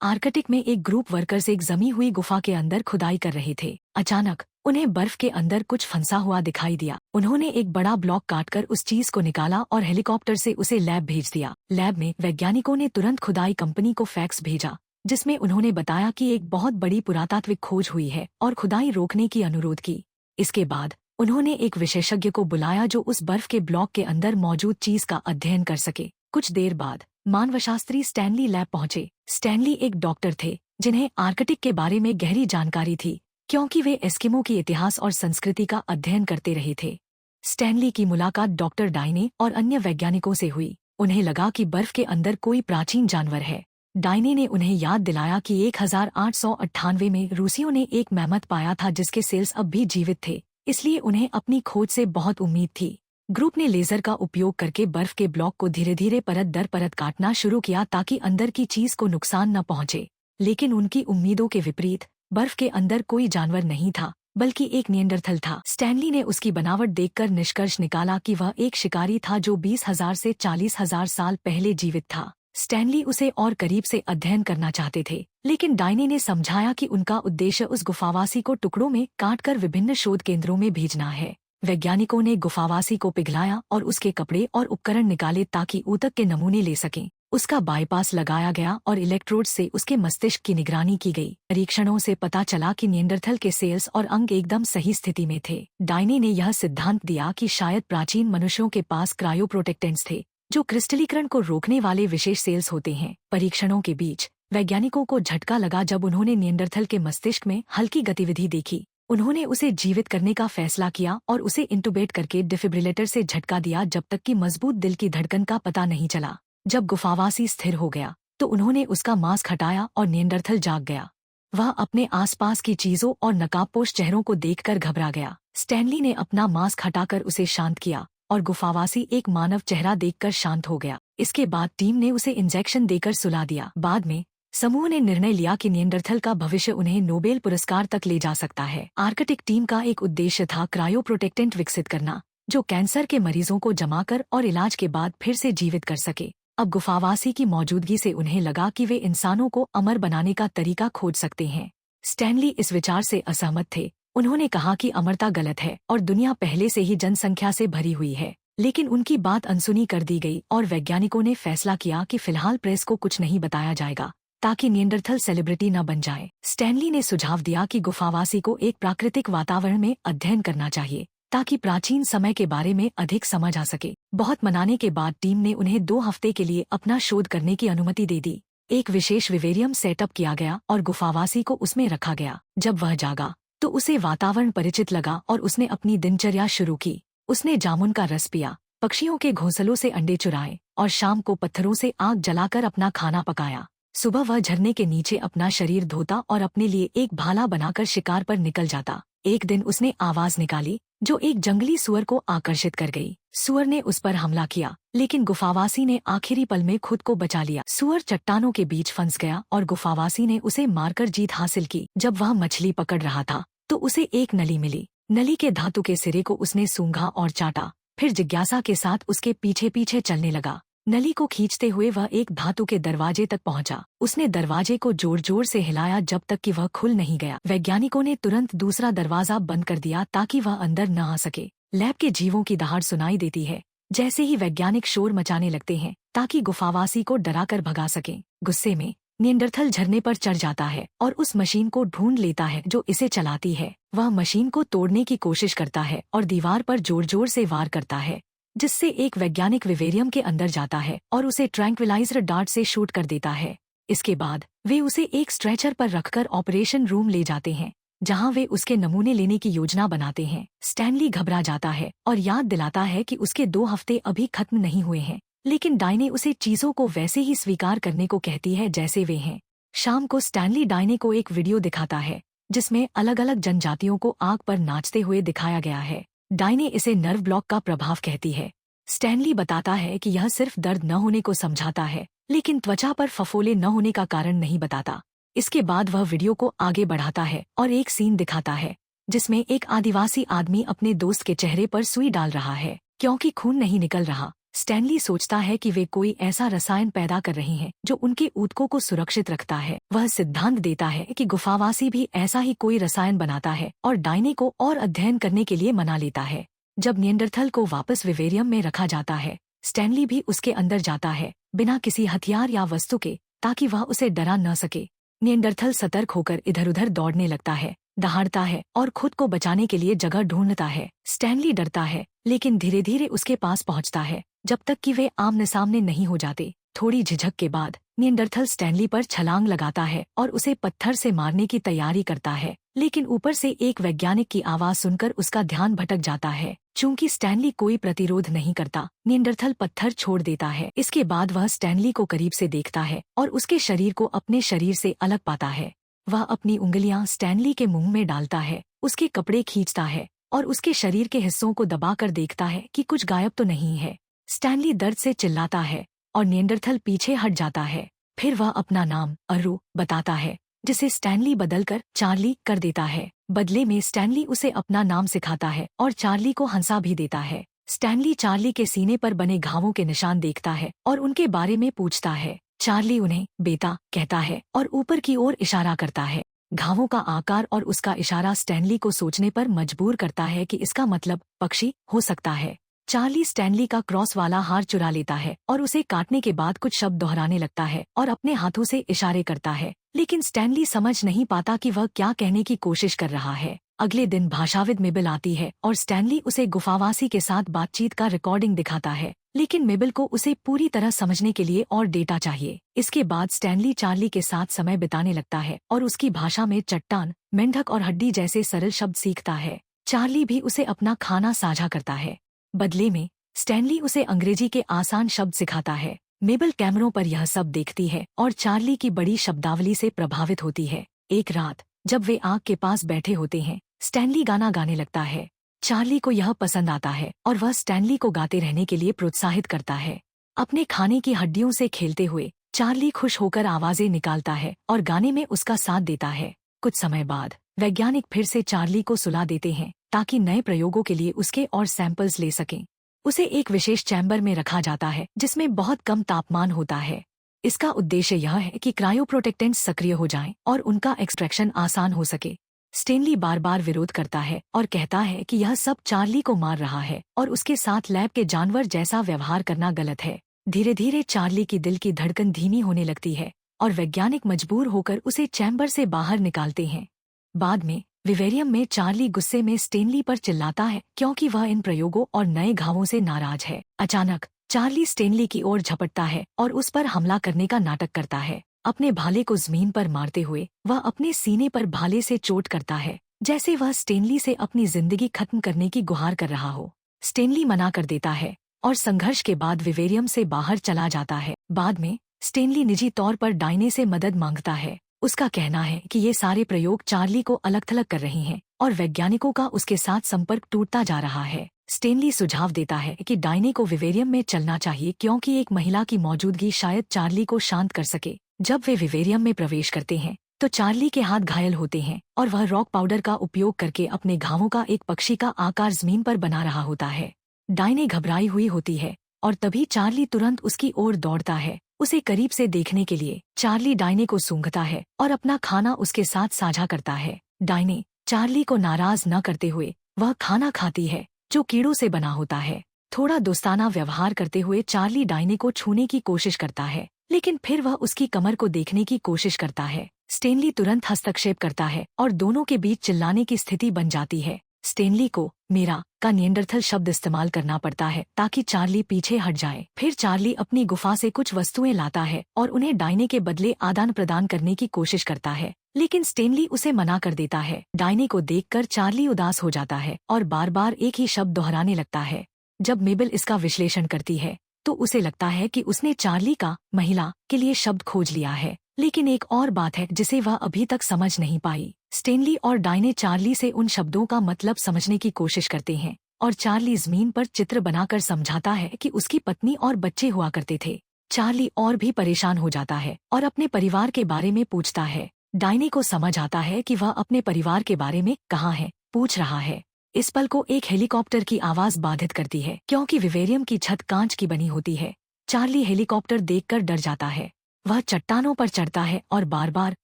Arctic में एक group workers एक जमी हुई गुफा के अंदर खुदाई कर रहे थे। अचानक उन्हें बर्फ के अंदर कुछ फंसा हुआ दिखाई दिया। उन्होंने एक बड़ा ब्लॉक काटकर उस चीज को निकाला और हेलीकॉप्टर से उसे लैब भेज दिया। लैब में वैज्ञानिकों ने तुरंत खुदाई कंपनी को फैक्स भेजा, जिसमें उन्होंने बताया कि एक बहुत बड़ी पुरातात्विक खोज हुई है और खुदाई रोकने की अनुरोध की। इसके बाद उन्होंने एक विशेषज्ञ को बुलाया जो उस बर्फ के ब्लॉक के अंदर मौजूद चीज का अध्ययन कर सके। कुछ देर बाद मानवशास्त्री स्टैनली लैब पहुंचे। स्टैनली एक डॉक्टर थे जिन्हें आर्कटिक के बारे में गहरी जानकारी थी, क्योंकि वे एस्किमो की इतिहास और संस्कृति का अध्ययन करते रहे थे। स्टैनली की मुलाकात डॉक्टर डाइने और अन्य वैज्ञानिकों से हुई। उन्हें लगा कि बर्फ के अंदर कोई प्राचीन जानवर है। डाइने ने उन्हें याद दिलाया कि 1898 में रूसियों ने एक मैमथ पाया था जिसके सेल्स अब भी जीवित थे, इसलिए उन्हें अपनी खोज से बहुत उम्मीद थी। ग्रुप ने लेजर का उपयोग करके बर्फ के ब्लॉक को धीरे धीरे परत दर परत काटना शुरू किया ताकि अंदर की चीज को नुकसान न पहुंचे। लेकिन उनकी उम्मीदों के विपरीत बर्फ के अंदर कोई जानवर नहीं था, बल्कि एक निएंडरथल था। स्टैनली ने उसकी बनावट देखकर निष्कर्ष निकाला कि वह एक शिकारी था जो 20,000 से 40,000 साल पहले जीवित था। स्टैनली उसे और करीब से अध्ययन करना चाहते थे, लेकिन डाइने ने समझाया कि उनका उद्देश्य उस गुफावासी को टुकड़ों में काटकर विभिन्न शोध केंद्रों में भेजना है। वैज्ञानिकों ने गुफावासी को पिघलाया और उसके कपड़े और उपकरण निकाले ताकि ऊतक के नमूने ले सकें। उसका बाईपास लगाया गया और इलेक्ट्रोड से उसके मस्तिष्क की निगरानी की गई। परीक्षणों से पता चला कि निएंडरथल के सेल्स और अंग एकदम सही स्थिति में थे। डाइने ने यह सिद्धांत दिया कि शायद प्राचीन मनुष्यों के पास क्रायोप्रोटेक्टेंट्स थे, जो क्रिस्टलीकरण को रोकने वाले विशेष सेल्स होते हैं। परीक्षणों के बीच वैज्ञानिकों को झटका लगा जब उन्होंने निएंडरथल के मस्तिष्क में हल्की गतिविधि देखी। उन्होंने उसे जीवित करने का फैसला किया और उसे इंटुबेट करके डिफिब्रिलेटर से झटका दिया जब तक कि मजबूत दिल की धड़कन का पता नहीं चला। जब गुफावासी स्थिर हो गया तो उन्होंने उसका मास्क हटाया और निएंडरथल जाग गया। वह अपने आसपास की चीजों और नकाबपोश चेहरों को देखकर घबरा गया। स्टैनली ने अपना मास्क हटाकर उसे शांत किया और गुफावासी एक मानव चेहरा देखकर शांत हो गया। इसके बाद टीम ने उसे इंजेक्शन देकर सुला दिया। बाद में समूह ने निर्णय लिया कि निएंडरथल का भविष्य उन्हें नोबेल पुरस्कार तक ले जा सकता है। आर्कटिक टीम का एक उद्देश्य था क्रायोप्रोटेक्टेंट विकसित करना, जो कैंसर के मरीजों को जमाकर और इलाज के बाद फिर से जीवित कर सके। अब गुफावासी की मौजूदगी से उन्हें लगा कि वे इंसानों को अमर बनाने का तरीका खोज सकते हैं। स्टैनली इस विचार से असहमत थे। उन्होंने कहा कि अमरता गलत है और दुनिया पहले से ही जनसंख्या से भरी हुई है। लेकिन उनकी बात अनसुनी कर दी गई और वैज्ञानिकों ने फैसला किया कि फिलहाल प्रेस को कुछ नहीं बताया जाएगा ताकि निएंडरथल सेलिब्रिटी न बन जाए। स्टैनली ने सुझाव दिया कि गुफावासी को एक प्राकृतिक वातावरण में अध्ययन करना चाहिए ताकि प्राचीन समय के बारे में अधिक समझ आ सके। बहुत मनाने के बाद टीम ने उन्हें 2 हफ्ते के लिए अपना शोध करने की अनुमति दे दी। एक विशेष विवेरियम सेटअप किया गया और गुफावासी को उसमें रखा गया। जब वह जागा तो उसे वातावरण परिचित लगा और उसने अपनी दिनचर्या शुरू की। उसने जामुन का रस पिया, पक्षियों के घोंसलों से अंडे चुराए और शाम को पत्थरों से आग जलाकर अपना खाना पकाया। सुबह वह झरने के नीचे अपना शरीर धोता और अपने लिए एक भाला बनाकर शिकार पर निकल जाता। एक दिन उसने आवाज निकाली जो एक जंगली सुअर को आकर्षित कर गई। सुअर ने उस पर हमला किया, लेकिन गुफावासी ने आखिरी पल में खुद को बचा लिया। सुअर चट्टानों के बीच फंस गया और गुफावासी ने उसे मारकर जीत हासिल की। जब वह मछली पकड़ रहा था तो उसे एक नली मिली। नली के धातु के सिरे को उसने सूंघा और चाटा, फिर जिज्ञासा के साथ उसके पीछे पीछे चलने लगा। नली को खींचते हुए वह एक धातु के दरवाजे तक पहुंचा। उसने दरवाजे को जोर जोर से हिलाया जब तक कि वह खुल नहीं गया। वैज्ञानिकों ने तुरंत दूसरा दरवाजा बंद कर दिया ताकि वह अंदर न आ सके। लैब के जीवों की दहाड़ सुनाई देती है जैसे ही वैज्ञानिक शोर मचाने लगते हैं ताकि गुफावासी को डराकर भगा सकें। गुस्से में निएंडरथल झरने पर चढ़ जाता है और उस मशीन को ढूंढ लेता है जो इसे चलाती है। वह मशीन को तोड़ने की कोशिश करता है और दीवार पर जोर जोर से वार करता है, जिससे एक वैज्ञानिक विवेरियम के अंदर जाता है और उसे ट्रैंक्विलाइजर डार्ट से शूट कर देता है। इसके बाद वे उसे एक स्ट्रेचर पर रखकर ऑपरेशन रूम ले जाते हैं, जहां वे उसके नमूने लेने की योजना बनाते हैं। स्टैनली घबरा जाता है और याद दिलाता है कि उसके 2 हफ्ते अभी खत्म नहीं हुए हैं, लेकिन डाइने उसे चीजों को वैसे ही स्वीकार करने को कहती है जैसे वे हैं। शाम को स्टैनली डाइने को एक वीडियो दिखाता है जिसमें अलग अलग जनजातियों को आग पर नाचते हुए दिखाया गया है। डाइने इसे नर्व ब्लॉक का प्रभाव कहती है। स्टैनली बताता है कि यह सिर्फ दर्द न होने को समझाता है, लेकिन त्वचा पर फफोले न होने का कारण नहीं बताता। इसके बाद वह वीडियो को आगे बढ़ाता है और एक सीन दिखाता है जिसमें एक आदिवासी आदमी अपने दोस्त के चेहरे पर सुई डाल रहा है क्योंकि खून नहीं निकल रहा। स्टैनली सोचता है कि वे कोई ऐसा रसायन पैदा कर रहे हैं जो उनके ऊतकों को सुरक्षित रखता है। वह सिद्धांत देता है कि गुफावासी भी ऐसा ही कोई रसायन बनाता है और डायने को और अध्ययन करने के लिए मना लेता है। जब निएंडरथल को वापस विवेरियम में रखा जाता है, स्टैनली भी उसके अंदर जाता है, बिना किसी हथियार या वस्तु के, ताकि वह उसे डरा न सके। निएंडरथल सतर्क होकर इधर उधर दौड़ने लगता है, दहाड़ता है और खुद को बचाने के लिए जगह ढूंढता है। स्टैनली डरता है, लेकिन धीरे धीरे उसके पास पहुंचता है, जब तक कि वे आमने सामने नहीं हो जाते। थोड़ी झिझक के बाद निएंडरथल स्टैनली पर छलांग लगाता है और उसे पत्थर से मारने की तैयारी करता है, लेकिन ऊपर से एक वैज्ञानिक की आवाज सुनकर उसका ध्यान भटक जाता है। चूंकि स्टैनली कोई प्रतिरोध नहीं करता, निएंडरथल पत्थर छोड़ देता है। इसके बाद वह स्टैनली को करीब से देखता है और उसके शरीर को अपने शरीर से अलग पाता है। वह अपनी उंगलियां स्टैनली के मुंह में डालता है, उसके कपड़े खींचता है और उसके शरीर के हिस्सों को दबाकर देखता है कि कुछ गायब तो नहीं है। स्टैनली दर्द से चिल्लाता है और निएंडरथल पीछे हट जाता है। फिर वह अपना नाम अरू बताता है, जिसे स्टैनली बदलकर चार्ली कर देता है। बदले में स्टैनली उसे अपना नाम सिखाता है और चार्ली को हंसा भी देता है। स्टैनली चार्ली के सीने पर बने घावों के निशान देखता है और उनके बारे में पूछता है। चार्ली उन्हें बेटा कहता है और ऊपर की ओर इशारा करता है। घावों का आकार और उसका इशारा स्टैनली को सोचने पर मजबूर करता है कि इसका मतलब पक्षी हो सकता है। चार्ली स्टैनली का क्रॉस वाला हार चुरा लेता है और उसे काटने के बाद कुछ शब्द दोहराने लगता है और अपने हाथों से इशारे करता है, लेकिन स्टैनली समझ नहीं पाता कि वह क्या कहने की कोशिश कर रहा है। अगले दिन भाषाविद मेबल आती है और स्टैनली उसे गुफावासी के साथ बातचीत का रिकॉर्डिंग दिखाता है, लेकिन मेबल को उसे पूरी तरह समझने के लिए और डेटा चाहिए। इसके बाद स्टैनली चार्ली के साथ समय बिताने लगता है और उसकी भाषा में चट्टान, मेंढक और हड्डी जैसे सरल शब्द सीखता है। चार्ली भी उसे अपना खाना साझा करता है। बदले में स्टैनली उसे अंग्रेजी के आसान शब्द सिखाता है। मेबल कैमरों पर यह सब देखती है और चार्ली की बड़ी शब्दावली से प्रभावित होती है। एक रात जब वे आग के पास बैठे होते हैं, स्टैनली गाना गाने लगता है। चार्ली को यह पसंद आता है और वह स्टैनली को गाते रहने के लिए प्रोत्साहित करता है। अपने खाने की हड्डियों से खेलते हुए चार्ली खुश होकर आवाजें निकालता है और गाने में उसका साथ देता है। कुछ समय बाद वैज्ञानिक फिर से चार्ली को सुला देते हैं ताकि नए प्रयोगों के लिए उसके और सैंपल्स ले सकें। उसे एक विशेष चैम्बर में रखा जाता है जिसमें बहुत कम तापमान होता है। इसका उद्देश्य यह है कि क्रायोप्रोटेक्टेंट्स सक्रिय हो जाएं और उनका एक्सट्रैक्शन आसान हो सके। स्टैनली बार बार विरोध करता है और कहता है कि यह सब चार्ली को मार रहा है और उसके साथ लैब के जानवर जैसा व्यवहार करना गलत है। धीरे धीरे चार्ली की दिल की धड़कन धीमी होने लगती है और वैज्ञानिक मजबूर होकर उसे चैम्बर से बाहर निकालते हैं। बाद में विवेरियम में चार्ली गुस्से में स्टैनली पर चिल्लाता है क्योंकि वह इन प्रयोगों और नए घावों से नाराज है। अचानक चार्ली स्टैनली की ओर झपटता है और उस पर हमला करने का नाटक करता है। अपने भाले को जमीन पर मारते हुए वह अपने सीने पर भाले से चोट करता है, जैसे वह स्टैनली से अपनी जिंदगी खत्म करने की गुहार कर रहा हो। स्टैनली मना कर देता है और संघर्ष के बाद विवेरियम से बाहर चला जाता है। बाद में स्टैनली निजी तौर पर डायने से मदद मांगता है। उसका कहना है कि ये सारे प्रयोग चार्ली को अलग थलग कर रहे हैं और वैज्ञानिकों का उसके साथ संपर्क टूटता जा रहा है। स्टैनली सुझाव देता है कि डायने को विवेरियम में चलना चाहिए क्योंकि एक महिला की मौजूदगी शायद चार्ली को शांत कर सके। जब वे विवेरियम में प्रवेश करते हैं तो चार्ली के हाथ घायल होते हैं और वह रॉक पाउडर का उपयोग करके अपने घावों का एक पक्षी का आकार जमीन पर बना रहा होता है। डायने घबराई हुई होती है और तभी चार्ली तुरंत उसकी ओर दौड़ता है, उसे करीब से देखने के लिए। चार्ली डायने को सूंघता है और अपना खाना उसके साथ साझा करता है। डायने चार्ली को नाराज न करते हुए वह खाना खाती है जो कीड़ों से बना होता है। थोड़ा दोस्ताना व्यवहार करते हुए चार्ली डायने को छूने की कोशिश करता है, लेकिन फिर वह उसकी कमर को देखने की कोशिश करता है। स्टैनली तुरंत हस्तक्षेप करता है और दोनों के बीच चिल्लाने की स्थिति बन जाती है। स्टैनली को मेरा का निएंडरथल शब्द इस्तेमाल करना पड़ता है ताकि चार्ली पीछे हट जाए। फिर चार्ली अपनी गुफा से कुछ वस्तुएं लाता है और उन्हें डायने के बदले आदान प्रदान करने की कोशिश करता है, लेकिन स्टैनली उसे मना कर देता है। डायने को देखकर चार्ली उदास हो जाता है और बार बार एक ही शब्द दोहराने लगता है। जब मेबल इसका विश्लेषण करती है तो उसे लगता है कि उसने चार्ली का महिला के लिए शब्द खोज लिया है, लेकिन एक और बात है जिसे वह अभी तक समझ नहीं पाई। स्टैनली और डायने चार्ली से उन शब्दों का मतलब समझने की कोशिश करते हैं और चार्ली जमीन पर चित्र बनाकर समझाता है कि उसकी पत्नी और बच्चे हुआ करते थे। चार्ली और भी परेशान हो जाता है और अपने परिवार के बारे में पूछता है। डायने को समझ आता है कि वह अपने परिवार के बारे में कहाँ है पूछ रहा है। इस पल को एक हेलीकॉप्टर की आवाज बाधित करती है, क्योंकि विवेरियम की छत कांच की बनी होती है। चार्ली हेलीकॉप्टर देखकर डर जाता है। वह चट्टानों पर चढ़ता है और बार बार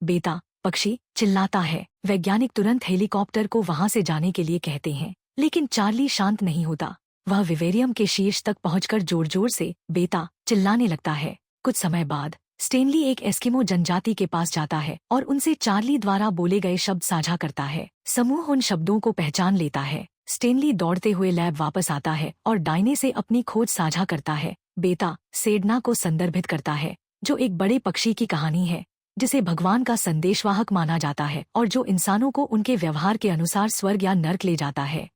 बेटा पक्षी चिल्लाता है। वैज्ञानिक तुरंत हेलीकॉप्टर को वहां से जाने के लिए कहते हैं, लेकिन चार्ली शांत नहीं होता। वह विवेरियम के शीर्ष तक पहुंचकर जोर जोर से बेटा चिल्लाने लगता है। कुछ समय बाद स्टेनली एक एस्किमो जनजाति के पास जाता है और उनसे चार्ली द्वारा बोले गए शब्द साझा करता है। समूह उन शब्दों को पहचान लेता है। स्टेनली दौड़ते हुए लैब वापस आता है और डायने से अपनी खोज साझा करता है। बेटा सेडना को संदर्भित करता है, जो एक बड़े पक्षी की कहानी है जिसे भगवान का संदेशवाहक माना जाता है और जो इंसानों को उनके व्यवहार के अनुसार स्वर्ग या नर्क ले जाता है।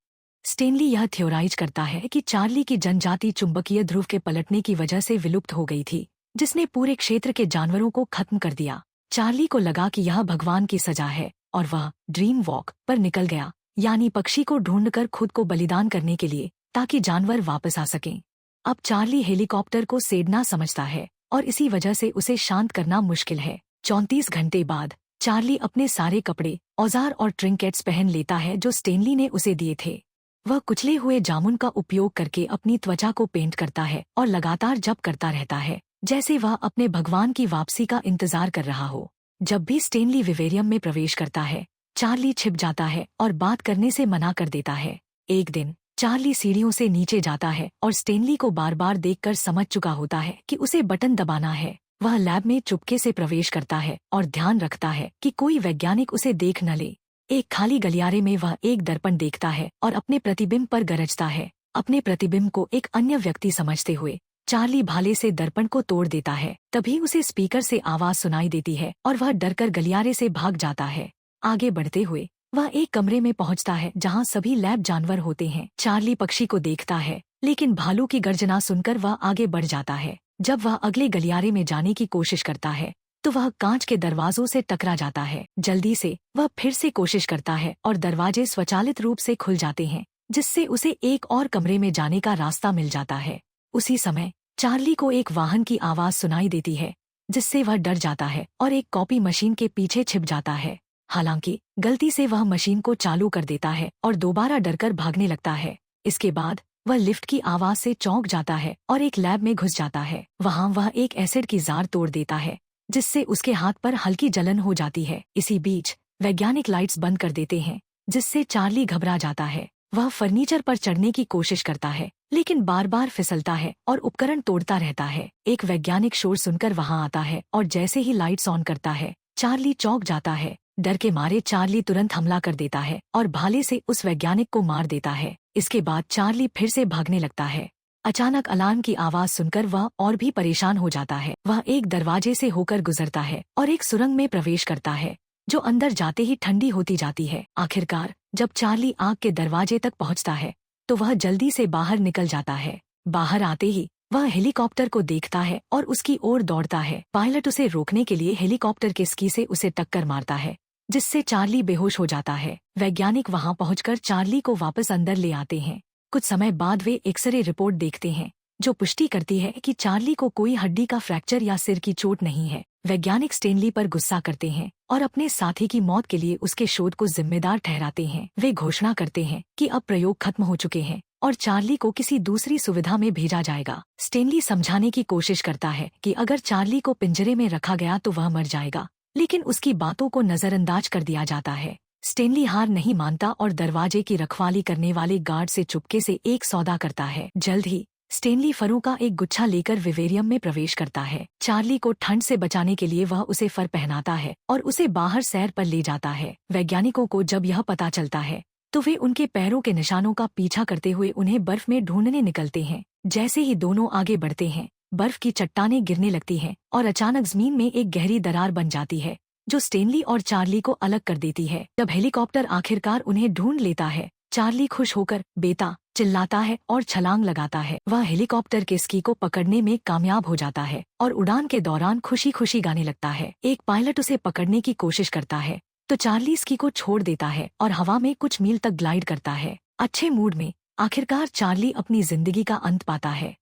स्टेनली यह थ्योराइज करता है कि चार्ली की जनजाति चुंबकीय ध्रुव के पलटने की वजह से विलुप्त हो गई थी, जिसने पूरे क्षेत्र के जानवरों को खत्म कर दिया। चार्ली को लगा कि यह भगवान की सजा है और वह ड्रीम वॉक पर निकल गया, यानी पक्षी को ढूंढकर खुद को बलिदान करने के लिए, ताकि जानवर वापस आ सकें। अब चार्ली हेलीकॉप्टर को सेडना समझता है और इसी वजह से उसे शांत करना मुश्किल है। 34 घंटे बाद चार्ली अपने सारे कपड़े, औजार और ट्रिंकेट्स पहन लेता है जो स्टेनली ने उसे दिए थे। वह कुचले हुए जामुन का उपयोग करके अपनी त्वचा को पेंट करता है और लगातार जप करता रहता है, जैसे वह अपने भगवान की वापसी का इंतजार कर रहा हो। जब भी स्टेनली विवेरियम में प्रवेश करता है, चार्ली छिप जाता है और बात करने से मना कर देता है। एक दिन चार्ली सीढ़ियों से नीचे जाता है और स्टेनली को बार बार देखकर समझ चुका होता है कि उसे बटन दबाना है। वह लैब में चुपके से प्रवेश करता है और ध्यान रखता है कि कोई वैज्ञानिक उसे देख न ले। एक खाली गलियारे में वह एक दर्पण देखता है और अपने प्रतिबिंब पर गरजता है। अपने प्रतिबिंब को एक अन्य व्यक्ति समझते हुए चार्ली भाले से दर्पण को तोड़ देता है। तभी उसे स्पीकर से आवाज सुनाई देती है और वह डरकर गलियारे से भाग जाता है। आगे बढ़ते हुए वह एक कमरे में पहुंचता है जहां सभी लैब जानवर होते हैं। चार्ली पक्षी को देखता है, लेकिन भालू की गर्जना सुनकर वह आगे बढ़ जाता है। जब वह अगले गलियारे में जाने की कोशिश करता है तो वह कांच के दरवाजों से टकरा जाता है। जल्दी से वह फिर से कोशिश करता है और दरवाजे स्वचालित रूप से खुल जाते हैं, जिससे उसे एक और कमरे में जाने का रास्ता मिल जाता है। उसी समय चार्ली को एक वाहन की आवाज सुनाई देती है, जिससे वह डर जाता है और एक कॉपी मशीन के पीछे छिप जाता है। हालांकि गलती से वह मशीन को चालू कर देता है और दोबारा डरकर भागने लगता है। इसके बाद वह लिफ्ट की आवाज से चौंक जाता है और एक लैब में घुस जाता है। वहां वह एक एसिड की जार तोड़ देता है, जिससे उसके हाथ पर हल्की जलन हो जाती है। इसी बीच वैज्ञानिक लाइट्स बंद कर देते हैं, जिससे चार्ली घबरा जाता है। वह फर्नीचर पर चढ़ने की कोशिश करता है, लेकिन बार बार फिसलता है और उपकरण तोड़ता रहता है। एक वैज्ञानिक शोर सुनकर वहां आता है और जैसे ही लाइट्स ऑन करता है, चार्ली चौंक जाता है। डर के मारे चार्ली तुरंत हमला कर देता है और भाले से उस वैज्ञानिक को मार देता है। इसके बाद चार्ली फिर से भागने लगता है। अचानक अलार्म की आवाज सुनकर वह और भी परेशान हो जाता है। वह एक दरवाजे से होकर गुजरता है और एक सुरंग में प्रवेश करता है, जो अंदर जाते ही ठंडी होती जाती है। आखिरकार जब चार्ली आग के दरवाजे तक पहुंचता है, तो वह जल्दी से बाहर निकल जाता है। बाहर आते ही वह हेलीकॉप्टर को देखता है और उसकी ओर दौड़ता है। पायलट उसे रोकने के लिए हेलीकॉप्टर के स्की से उसे टक्कर मारता है, जिससे चार्ली बेहोश हो जाता है। वैज्ञानिक वहां पहुंचकर चार्ली को वापस अंदर ले आते हैं। कुछ समय बाद वे एक्सरे रिपोर्ट देखते हैं, जो पुष्टि करती है कि चार्ली को कोई हड्डी का फ्रैक्चर या सिर की चोट नहीं है। वैज्ञानिक स्टेनली पर गुस्सा करते हैं और अपने साथी की मौत के लिए उसके शोध को जिम्मेदार ठहराते हैं। वे घोषणा करते हैं कि अब प्रयोग खत्म हो चुके हैं और चार्ली को किसी दूसरी सुविधा में भेजा जाएगा। स्टेनली समझाने की कोशिश करता है कि अगर चार्ली को पिंजरे में रखा गया तो वह मर जाएगा, लेकिन उसकी बातों को नजरअंदाज कर दिया जाता है। स्टेनली हार नहीं मानता और दरवाजे की रखवाली करने वाले गार्ड से चुपके से एक सौदा करता है। जल्द ही स्टेनली फरों का एक गुच्छा लेकर विवेरियम में प्रवेश करता है। चार्ली को ठंड से बचाने के लिए वह उसे फर पहनाता है और उसे बाहर सैर पर ले जाता है। वैज्ञानिकों को जब यह पता चलता है, तो वे उनके पैरों के निशानों का पीछा करते हुए उन्हें बर्फ में ढूंढने निकलते हैं। जैसे ही दोनों आगे बढ़ते हैं, बर्फ की चट्टानें गिरने लगती हैं और अचानक जमीन में एक गहरी दरार बन जाती है, जो स्टेनली और चार्ली को अलग कर देती है। जब हेलीकॉप्टर आखिरकार उन्हें ढूंढ लेता है, चार्ली खुश होकर बेटा चिल्लाता है और छलांग लगाता है। वह हेलीकॉप्टर के स्की को पकड़ने में कामयाब हो जाता है और उड़ान के दौरान खुशी खुशी गाने लगता है। एक पायलट उसे पकड़ने की कोशिश करता है, तो चार्ली स्की को छोड़ देता है और हवा में कुछ मील तक ग्लाइड करता है। अच्छे मूड में आखिरकार चार्ली अपनी जिंदगी का अंत पाता है।